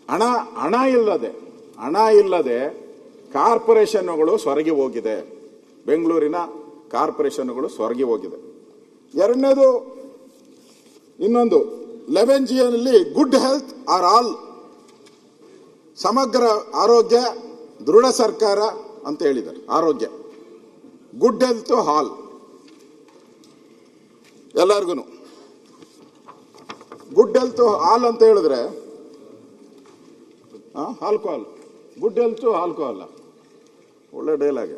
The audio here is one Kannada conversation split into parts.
ಹಣ ಹಣ ಇಲ್ಲದೆ ಕಾರ್ಪೊರೇಷನ್ಗಳು ಸೊರಗಿ ಹೋಗಿದೆ. ಬೆಂಗಳೂರಿನ ಕಾರ್ಪೊರೇಷನ್ಗಳು ಸೊರಗಿ ಹೋಗಿದೆ. ಎರಡನೇದು ಇನ್ನೊಂದು 11G ನಲ್ಲಿ ಗುಡ್ ಹೆಲ್ತ್ ಆರ್ ಆಲ್, ಸಮಗ್ರ ಆರೋಗ್ಯ ದೃಢ ಸರ್ಕಾರ ಅಂತ ಹೇಳಿದ್ದಾರೆ. ಆರೋಗ್ಯ ಗುಡ್ ಹೆಲ್ತ್ ಹಾಲ್ ಎಲ್ಲರಿಗೂ. ಗುಡ್ ಹೆಲ್ತ್ ಹಾಲ್ ಅಂತ ಹೇಳಿದ್ರೆ ಆಲ್ಕೋಹಾಲ್, ಗುಡ್ ಹೆಲ್ತ್ ಆಲ್ಕೋಹಾಲ್, ಒಳ್ಳೆ ಡೈಲಾಗ್.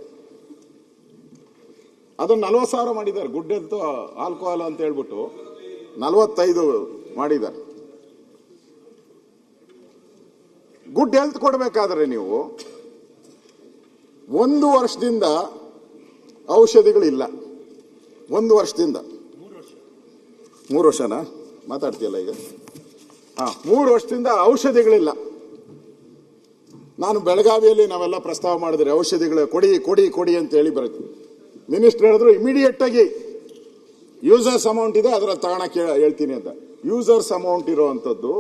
ಅದನ್ನು 40,000 ಮಾಡಿದ್ದಾರೆ. ಗುಡ್ ಹೆಲ್ತ್ ಆಲ್ಕೋಹಾಲ್ ಅಂತ ಹೇಳ್ಬಿಟ್ಟು 45 ಮಾಡಿದ್ದಾರೆ. ಗುಡ್ ಹೆಲ್ತ್ ಕೊಡಬೇಕಾದ್ರೆ ನೀವು 1 ವರ್ಷದಿಂದ ಔಷಧಿಗಳಿಲ್ಲ. 1 ವರ್ಷದಿಂದ 3 ವರ್ಷನಾ ಮಾತಾಡ್ತೀಯಲ್ಲ ಈಗ? 3 ವರ್ಷದಿಂದ ಔಷಧಿಗಳಿಲ್ಲ. ನಾನು ಬೆಳಗಾವಿಯಲ್ಲಿ ನಾವೆಲ್ಲ ಪ್ರಸ್ತಾವ ಮಾಡಿದ್ರೆ ಔಷಧಿಗಳ ಕೊಡಿ ಕೊಡಿ ಕೊಡಿ ಅಂತ ಹೇಳಿ ಬರುತ್ತೆ. ಮಿನಿಸ್ಟರ್ ಹೇಳಿದ್ರು ಇಮಿಡಿಯೇಟ್ ಆಗಿ ಯೂಸರ್ಸ್ ಅಮೌಂಟ್ ಇದೆ ಅದರ ತಗೊಳಕ್ಕೆ ಹೇಳ್ತೀನಿ ಅಂತ. ಯೂಸರ್ಸ್ ಅಮೌಂಟ್ ಇರುವಂತದ್ದು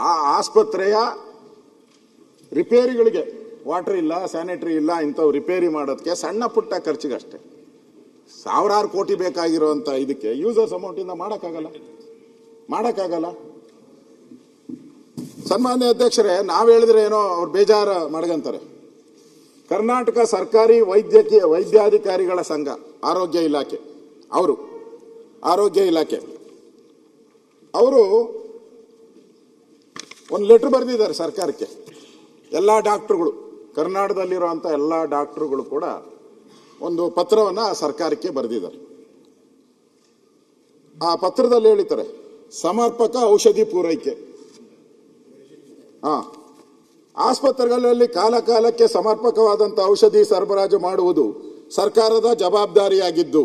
ಆ ಆಸ್ಪತ್ರೆಯ ರಿಪೇರಿಗಳಿಗೆ, ವಾಟರ್ ಇಲ್ಲ, ಸ್ಯಾನಿಟರಿ ಇಲ್ಲ, ಇಂಥವು ರಿಪೇರಿ ಮಾಡೋದಕ್ಕೆ ಸಣ್ಣ ಪುಟ್ಟ ಖರ್ಚಿಗಷ್ಟೇ. 1000 ಕೋಟಿ ಬೇಕಾಗಿರುವಂತ ಇದಕ್ಕೆ ಯೂಸರ್ಸ್ ಅಮೌಂಟ್ ಇಂದ ಮಾಡಕ್ಕಾಗಲ್ಲ. ಸನ್ಮಾನ್ಯ ಅಧ್ಯಕ್ಷರೇ, ನಾವ್ ಹೇಳಿದ್ರೆ ಏನೋ ಅವ್ರು ಬೇಜಾರ ಮಾಡ್ಕಂತಾರೆ. ಕರ್ನಾಟಕ ಸರ್ಕಾರಿ ವೈದ್ಯಾಧಿಕಾರಿಗಳ ಸಂಘ, ಆರೋಗ್ಯ ಇಲಾಖೆ ಅವರು ಒಂದು ಲೆಟರ್ ಬರೆದಿದ್ದಾರೆ ಸರ್ಕಾರಕ್ಕೆ. ಎಲ್ಲ ಡಾಕ್ಟರ್ಗಳು, ಕರ್ನಾಟಕದಲ್ಲಿರುವಂತ ಎಲ್ಲ ಡಾಕ್ಟರ್ಗಳು ಕೂಡ ಒಂದು ಪತ್ರವನ್ನ ಸರ್ಕಾರಕ್ಕೆ ಬರೆದಿದ್ದಾರೆ. ಆ ಪತ್ರದಲ್ಲಿ ಹೇಳಿದ್ದಾರೆ, ಸಮರ್ಪಕ ಔಷಧಿ ಪೂರೈಕೆ. ಆಸ್ಪತ್ರೆಗಳಲ್ಲಿ ಕಾಲಕ್ಕೆ ಸಮರ್ಪಕವಾದಂತಹ ಔಷಧಿ ಸರಬರಾಜು ಮಾಡುವುದು ಸರ್ಕಾರದ ಜವಾಬ್ದಾರಿಯಾಗಿದ್ದು,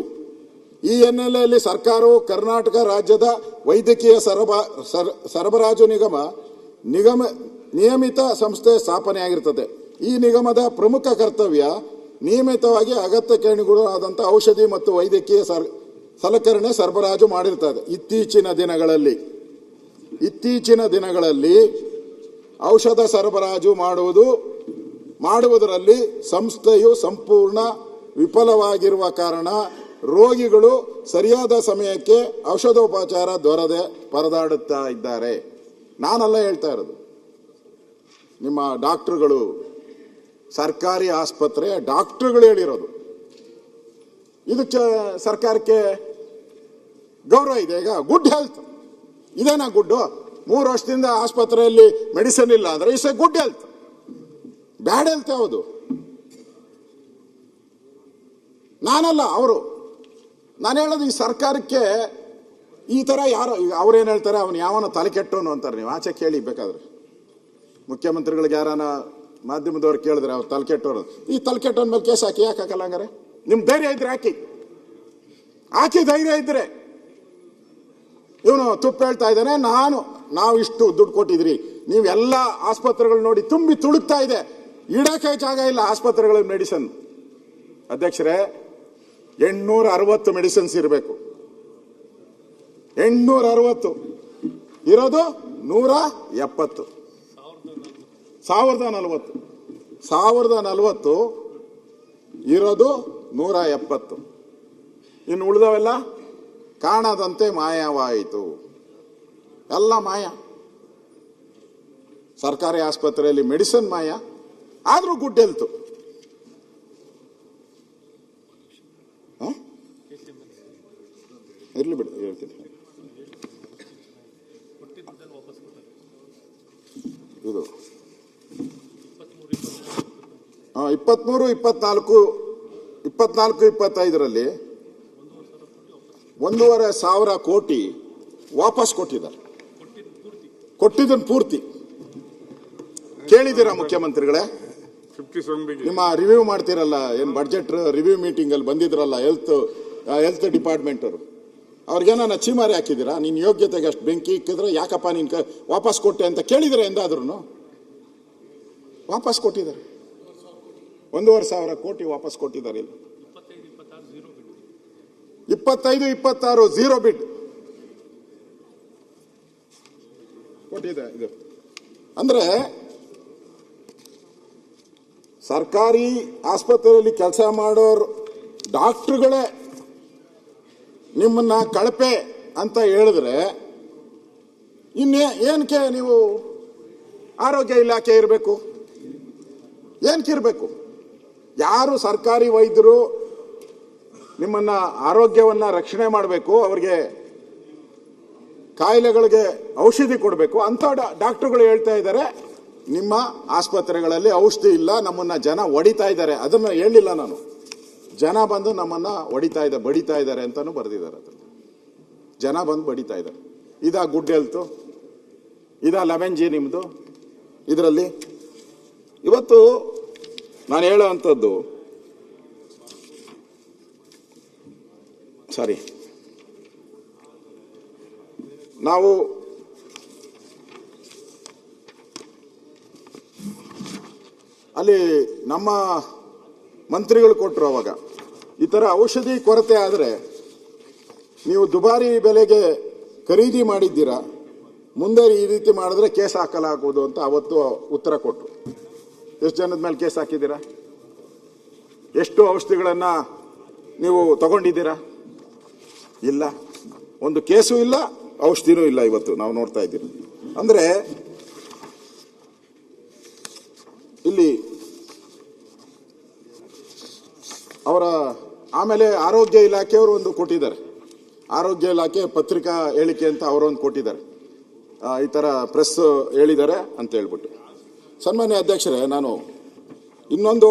ಈ ಹಿನ್ನೆಲೆಯಲ್ಲಿ ಸರ್ಕಾರವು ಕರ್ನಾಟಕ ರಾಜ್ಯದ ವೈದ್ಯಕೀಯ ಸರಬರಾಜು ನಿಗಮ ನಿಯಮಿತ ಸಂಸ್ಥೆ ಸ್ಥಾಪನೆಯಾಗಿರುತ್ತದೆ. ಈ ನಿಗಮದ ಪ್ರಮುಖ ಕರ್ತವ್ಯ ನಿಯಮಿತವಾಗಿ ಅಗತ್ಯಕ್ಕೆ ಅನುಗುಣವಾದಂತಹ ಔಷಧಿ ಮತ್ತು ವೈದ್ಯಕೀಯ ಸಲಕರಣೆ ಸರಬರಾಜು ಮಾಡಿರುತ್ತದೆ. ಇತ್ತೀಚಿನ ದಿನಗಳಲ್ಲಿ ಔಷಧ ಸರಬರಾಜು ಮಾಡುವುದರಲ್ಲಿ ಸಂಸ್ಥೆಯು ಸಂಪೂರ್ಣ ವಿಫಲವಾಗಿರುವ ಕಾರಣ ರೋಗಿಗಳು ಸರಿಯಾದ ಸಮಯಕ್ಕೆ ಔಷಧೋಪಚಾರ ದೊರದೆ ಪರದಾಡುತ್ತಾ ಇದ್ದಾರೆ. ನಾನಲ್ಲ ಹೇಳ್ತಾ ಇರೋದು, ನಿಮ್ಮ ಡಾಕ್ಟರ್ಗಳು, ಸರ್ಕಾರಿ ಆಸ್ಪತ್ರೆಯ ಡಾಕ್ಟರ್ಗಳು ಹೇಳಿರೋದು. ಇದಕ್ಕೆ ಸರ್ಕಾರಕ್ಕೆ ಗೌರವ ಇದೆ. ಈಗ ಗುಡ್ ಹೆಲ್ತ್ ಇದೇನಾ ಗುಡ್ಡು? 3 ವರ್ಷದಿಂದ ಆಸ್ಪತ್ರೆಯಲ್ಲಿ ಮೆಡಿಸಿನ್ ಇಲ್ಲ ಅಂದ್ರೆ it's A good health. Bad health ಯಾವುದು? ನಾನಲ್ಲ, ಅವರು. ನಾನು ಹೇಳೋದು ಈ ಸರ್ಕಾರಕ್ಕೆ ಈ ತರ ಯಾರೋ ಅವ್ರೇನ್ ಹೇಳ್ತಾರೆ, ಅವನು ಯಾವನ ತಲೆ ಕೆಟ್ಟವನು ಅಂತಾರೆ. ನೀವು ಆಚೆ ಕೇಳಿ ಬೇಕಾದ್ರೆ, ಮುಖ್ಯಮಂತ್ರಿಗಳಿಗೆ ಯಾರಾನ ಮಾಧ್ಯಮದವ್ರು ಕೇಳಿದ್ರೆ ಅವ್ರು ತಲೆ ಕೆಟ್ಟವರು, ಈ ತಲೆ ಕೆಟ್ಟವನ ಮೇಲೆ ಕೇಸ್ ಹಾಕಿ ಯಾಕೆ ಹಾಕಲ್ಲ? ಹಂಗಾರೆ ನಿಮ್ ಧೈರ್ಯ ಇದ್ರೆ ಹಾಕಿ ಧೈರ್ಯ ಇದ್ರೆ. ಇವನು ತುಪ್ಪ ಹೇಳ್ತಾ ಇದ್ದಾನೆ, ನಾವು ಇಷ್ಟು ದುಡ್ಡು ಕೊಟ್ಟಿದ್ರಿ, ನೀವೆಲ್ಲ ಆಸ್ಪತ್ರೆಗಳು ನೋಡಿ ತುಂಬಿ ತುಳುಕ್ತಾ ಇದೆ, ಇಡಕ್ಕೆ ಜಾಗ ಇಲ್ಲ ಆಸ್ಪತ್ರೆಗಳ ಮೆಡಿಸಿನ್. ಅಧ್ಯಕ್ಷರೇ, 860 ಮೆಡಿಸಿನ್ಸ್ ಇರಬೇಕು. 860 ಇರೋದು 170. 1040 ಇರೋದು 170. ಇನ್ನು ಉಳಿದವೆಲ್ಲ ಕಾಣದಂತೆ ಮಾಯವಾಯಿತು. ಎಲ್ಲ ಮಾಯ. ಸರ್ಕಾರಿ ಆಸ್ಪತ್ರೆಯಲ್ಲಿ ಮೆಡಿಸಿನ್ ಮಾಯ, ಆದ್ರೂ ಗುಡ್ ಹೆಲ್ತ್. ಇರ್ಲಿ ಬಿಡಿ, ಹೇಳ್ತೀನಿ. ಇದು 23, 24, 25ರಲ್ಲಿ 1,500 ಕೋಟಿ ವಾಪಸ್ ಕೊಟ್ಟಿದ್ದಾರೆ. ಕೊಟ್ಟಿದ್ದನ್ನು ಪೂರ್ತಿ ಕೇಳಿದ್ದೀರಾ ಮುಖ್ಯಮಂತ್ರಿಗಳೇ? ನಿಮ್ಮ ರಿವ್ಯೂ ಮಾಡ್ತಿರಲ್ಲ, ಏನ್ ಬಡ್ಜೆಟ್ ರಿವ್ಯೂ ಮೀಟಿಂಗ್ ಅಲ್ಲಿ ಬಂದಿದ್ರಲ್ಲ ಹೆಲ್ತ್ ಡಿಪಾರ್ಟ್ಮೆಂಟ್ ಅವರು, ಅವ್ರಿಗೇನ ಚೀಮಾರಿ ಹಾಕಿದ್ದೀರಾ? ನಿನ್ ಯೋಗ್ಯತೆಗೆ ಅಷ್ಟು ಬೆಂಕಿ ಇಕ್ಕಿದ್ರೆ ಯಾಕಪ್ಪ ನೀನ್ ವಾಪಸ್ ಕೊಟ್ಟೆ ಅಂತ ಕೇಳಿದ್ರೆ ಎಂದಾದ್ರೂ? ವಾಪಸ್ ಕೊಟ್ಟಿದ್ದಾರೆ. 1,500 ಕೋಟಿ ವಾಪಸ್ ಕೊಟ್ಟಿದ್ದಾರೆ. 25, 26 0 ಬಿಡ್ ಕೊಟ್ಟಿದೆ. ಇದು ಅಂದರೆ ಸರ್ಕಾರಿ ಆಸ್ಪತ್ರೆಯಲ್ಲಿ ಕೆಲಸ ಮಾಡೋರು ಡಾಕ್ಟ್ರುಗಳೇ ನಿಮ್ಮನ್ನ ಕಳಪೆ ಅಂತ ಹೇಳಿದ್ರೆ ಏನಕ್ಕೆ ನೀವು ಆರೋಗ್ಯ ಇಲಾಖೆ ಇರಬೇಕು? ಏನಕ್ಕೆ ಇರಬೇಕು? ಯಾರು ಸರ್ಕಾರಿ ವೈದ್ಯರು ನಿಮ್ಮನ್ನ ಆರೋಗ್ಯವನ್ನ ರಕ್ಷಣೆ ಮಾಡಬೇಕು, ಅವ್ರಿಗೆ ಕಾಯಿಲೆಗಳಿಗೆ ಔಷಧಿ ಕೊಡಬೇಕು ಅಂತ ಡಾಕ್ಟರ್ಗಳು ಹೇಳ್ತಾ ಇದ್ದಾರೆ ನಿಮ್ಮ ಆಸ್ಪತ್ರೆಗಳಲ್ಲಿ ಔಷಧಿ ಇಲ್ಲ, ನಮ್ಮನ್ನ ಜನ ಹೊಡಿತಾ ಇದ್ದಾರೆ. ಅದನ್ನು ಹೇಳಿಲ್ಲ ನಾನು, ಜನ ಬಂದು ನಮ್ಮನ್ನ ಬಡಿತಾ ಇದ್ದಾರೆ ಅಂತಾನು ಬರೆದಿದ್ದಾರೆ. ಅದನ್ನು ಜನ ಬಂದು ಬಡಿತಾ ಇದ್ದಾರೆ. ಇದಾ ಗುಡ್ ಹೆಲ್ತ್, ಇದಾ 11G ನಿಮ್ಮದು? ಇದರಲ್ಲಿ ಇವತ್ತು ನಾನು ಹೇಳೋವಂಥದ್ದು, ಸಾರಿ, ನಾವು ಅಲ್ಲಿ ನಮ್ಮ ಮಂತ್ರಿಗಳು ಕೊಟ್ಟರು ಅವಾಗ ಈ ಥರ ಔಷಧಿ ಕೊರತೆ ಆದರೆ ನೀವು ದುಬಾರಿ ಬೆಲೆಗೆ ಖರೀದಿ ಮಾಡಿದ್ದೀರಾ, ಮುಂದೆ ಈ ರೀತಿ ಮಾಡಿದ್ರೆ ಕೇಸ್ ಹಾಕಲಾಗುವುದು ಅಂತ ಅವತ್ತು ಉತ್ತರ ಕೊಟ್ಟರು. ಎಷ್ಟು ಜನದ ಮೇಲೆ ಕೇಸ್ ಹಾಕಿದ್ದೀರಾ? ಎಷ್ಟು ಔಷಧಿಗಳನ್ನು ನೀವು ತಗೊಂಡಿದ್ದೀರಾ? ಇಲ್ಲ, ಒಂದು ಕೇಸು ಇಲ್ಲ, ಔಷಧಿನೂ ಇಲ್ಲ. ಇವತ್ತು ನಾವು ನೋಡ್ತಾ ಇದ್ದೀವಿ. ಅಂದರೆ ಇಲ್ಲಿ ಅವರ ಆಮೇಲೆ ಆರೋಗ್ಯ ಇಲಾಖೆಯವರು ಒಂದು ಕೊಟ್ಟಿದ್ದಾರೆ, ಆರೋಗ್ಯ ಇಲಾಖೆ ಪತ್ರಿಕಾ ಹೇಳಿಕೆ ಅಂತ ಅವರೊಂದು ಕೊಟ್ಟಿದ್ದಾರೆ, ಈ ಥರ ಪ್ರೆಸ್ ಹೇಳಿದ್ದಾರೆ ಅಂತ ಹೇಳ್ಬಿಟ್ಟು. ಸನ್ಮಾನ್ಯ ಅಧ್ಯಕ್ಷರೇ, ನಾನು ಇನ್ನೊಂದು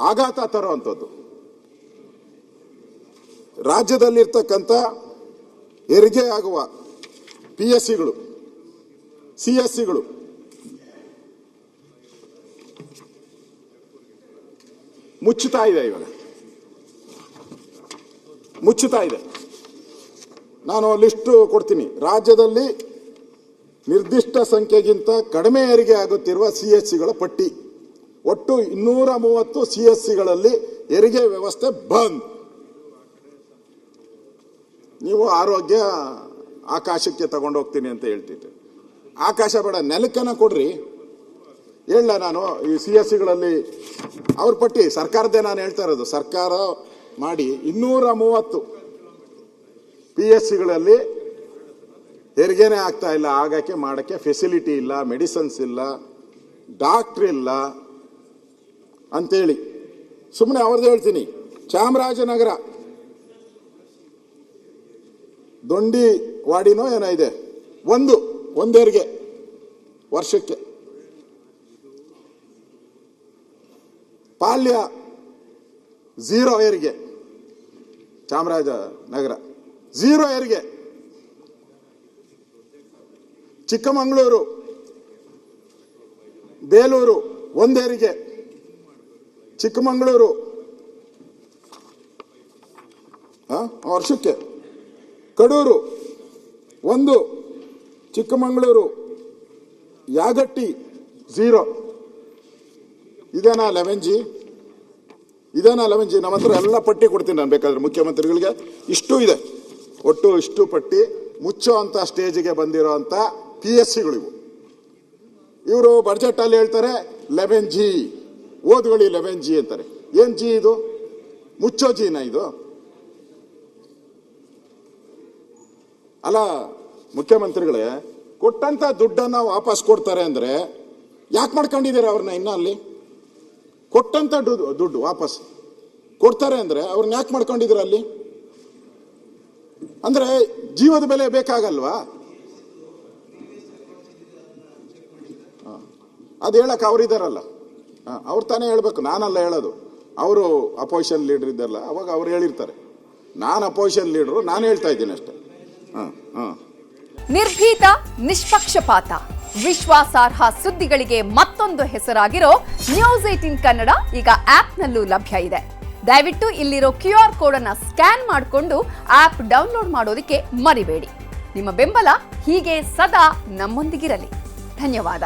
ಆಘಾತ ತರುವಂಥದ್ದು, ರಾಜ್ಯದಲ್ಲಿರ್ತಕ್ಕಂಥ ಹೆರಿಗೆ ಆಗುವ PSCಗಳು, CSCಗಳು ಮುಚ್ಚುತ್ತಾ ಇದೆ. ಇವಾಗ ಮುಚ್ಚುತ್ತಾ ಇದೆ. ನಾನು ಲಿಸ್ಟ್ ಕೊಡ್ತೀನಿ. ರಾಜ್ಯದಲ್ಲಿ ನಿರ್ದಿಷ್ಟ ಸಂಖ್ಯೆಗಿಂತ ಕಡಿಮೆ ಹೆರಿಗೆ ಆಗುತ್ತಿರುವ CSCಗಳ ಪಟ್ಟಿ. ಒಟ್ಟು 230 CSCಗಳಲ್ಲಿ ಹೆರಿಗೆ ವ್ಯವಸ್ಥೆ ಬಂದ್. ನೀವು ಆರೋಗ್ಯ ಆಕಾಶಕ್ಕೆ ತಗೊಂಡು ಹೋಗ್ತೀನಿ ಅಂತ ಹೇಳ್ತಿದ್ದೆ. ಆಕಾಶ ಬೇಡ, ನೆಲಕ್ಕನ ಕೊಡ್ರಿ. ಹೇಳ ನಾನು ಈ CSCಗಳಲ್ಲಿ ಅವ್ರ ಪಟ್ಟಿ ಸರ್ಕಾರದ್ದೇ ನಾನು ಹೇಳ್ತಾ ಇರೋದು. ಸರ್ಕಾರ ಮಾಡಿ 230 PSCಗಳಲ್ಲಿ ಹೆರಿಗೆನೇ ಆಗ್ತಾ ಇಲ್ಲ, ಆಗಕ್ಕೆ ಮಾಡಕ್ಕೆ ಫೆಸಿಲಿಟಿ ಇಲ್ಲ, ಮೆಡಿಸಿನ್ಸ್ ಇಲ್ಲ, ಡಾಕ್ಟ್ರ್ ಇಲ್ಲ ಅಂತೇಳಿ ಸುಮ್ಮನೆ ಅವ್ರದ್ದು ಹೇಳ್ತೀನಿ. ಚಾಮರಾಜನಗರ ದೊಂಡಿ ವಾಡಿನೋ ಏನೋ ಇದೆ, ಒಂದು ಹೆರಿಗೆ ವರ್ಷಕ್ಕೆ. ಪಾಲ್ಯ 0 ಹೆರಿಗೆ, ಚಾಮರಾಜನಗರ 0 ಹೆರಿಗೆ. ಚಿಕ್ಕಮಗಳೂರು, ಬೇಲೂರು 1 ಹೆರಿಗೆ. ಚಿಕ್ಕಮಗಳೂರು ವರ್ಷಕ್ಕೆ. ಕಡೂರು 1, ಚಿಕ್ಕಮಗಳೂರು, ಯಾಗಟ್ಟಿ 0. ಇದೇನಾ 11G? ಇದೇನಾ 11G? ನಮ್ಮ ಹತ್ರ ಎಲ್ಲ ಪಟ್ಟಿ ಕೊಡ್ತೀನಿ ನಾನು, ಬೇಕಾದ್ರೆ ಮುಖ್ಯಮಂತ್ರಿಗಳಿಗೆ. ಇಷ್ಟು ಇದೆ, ಒಟ್ಟು ಇಷ್ಟು ಪಟ್ಟಿ ಮುಚ್ಚೋ ಅಂತ ಸ್ಟೇಜಿಗೆ ಬಂದಿರೋ ಅಂತ PSCಗಳು ಇವು. ಇವರು ಬಜೆಟ್ ಅಲ್ಲಿ ಹೇಳ್ತಾರೆ 11G, ಓದ್ಕೊಳ್ಳಿ 11G ಅಂತಾರೆ. ಏನ್ G ಇದು? ಮುಚ್ಚೋ Gನ ಇದು? ಅಲ್ಲ ಮುಖ್ಯಮಂತ್ರಿಗಳೇ, ಕೊಟ್ಟಂತ ದುಡ್ಡನ್ನ ವಾಪಸ್ ಕೊಡ್ತಾರೆ ಅಂದ್ರೆ ಯಾಕೆ ಮಾಡ್ಕೊಂಡಿದ್ದೀರಾ ಅವ್ರನ್ನ? ಇನ್ನ ಅಲ್ಲಿ ಕೊಟ್ಟಂತ ದುಡ್ಡು ವಾಪಸ್ ಕೊಡ್ತಾರೆ ಅಂದ್ರೆ ಅವ್ರನ್ನ ಯಾಕೆ ಮಾಡ್ಕೊಂಡಿದ್ದೀರಾ ಅಲ್ಲಿ? ಅಂದ್ರೆ ಜೀವದ ಬೆಲೆ ಬೇಕಾಗಲ್ವಾ? ಅದು ಹೇಳಕ್ ಅವ್ರಿದಾರಲ್ಲ, ಅವ್ರು ತಾನೇ ಹೇಳ್ಬೇಕು, ನಾನಲ್ಲ ಹೇಳೋದು. ಅವರು ಅಪೋಸಿಷನ್ ಲೀಡರ್ ಇದ್ದಾರಲ್ಲ, ಅವಾಗ ಅವ್ರು ಹೇಳಿರ್ತಾರೆ. ನಾನು ಅಪೋಸಿಷನ್ ಲೀಡರು, ನಾನು ಹೇಳ್ತಾ ಇದ್ದೀನಿ ಅಷ್ಟೇ. ನಿರ್ಭೀತ, ನಿಷ್ಪಕ್ಷಪಾತ, ವಿಶ್ವಾಸಾರ್ಹ ಸುದ್ದಿಗಳಿಗೆ ಮತ್ತೊಂದು ಹೆಸರಾಗಿರೋ News18 ಕನ್ನಡ ಈಗ ಆಪ್ನಲ್ಲೂ ಲಭ್ಯ ಇದೆ. ದಯವಿಟ್ಟು ಇಲ್ಲಿರೋ QR ಕೋಡ್ ಅನ್ನ ಸ್ಕ್ಯಾನ್ ಮಾಡಿಕೊಂಡು ಆಪ್ ಡೌನ್ಲೋಡ್ ಮಾಡೋದಕ್ಕೆ ಮರಿಬೇಡಿ. ನಿಮ್ಮ ಬೆಂಬಲ ಹೀಗೆ ಸದಾ ನಮ್ಮೊಂದಿಗಿರಲಿ. ಧನ್ಯವಾದ.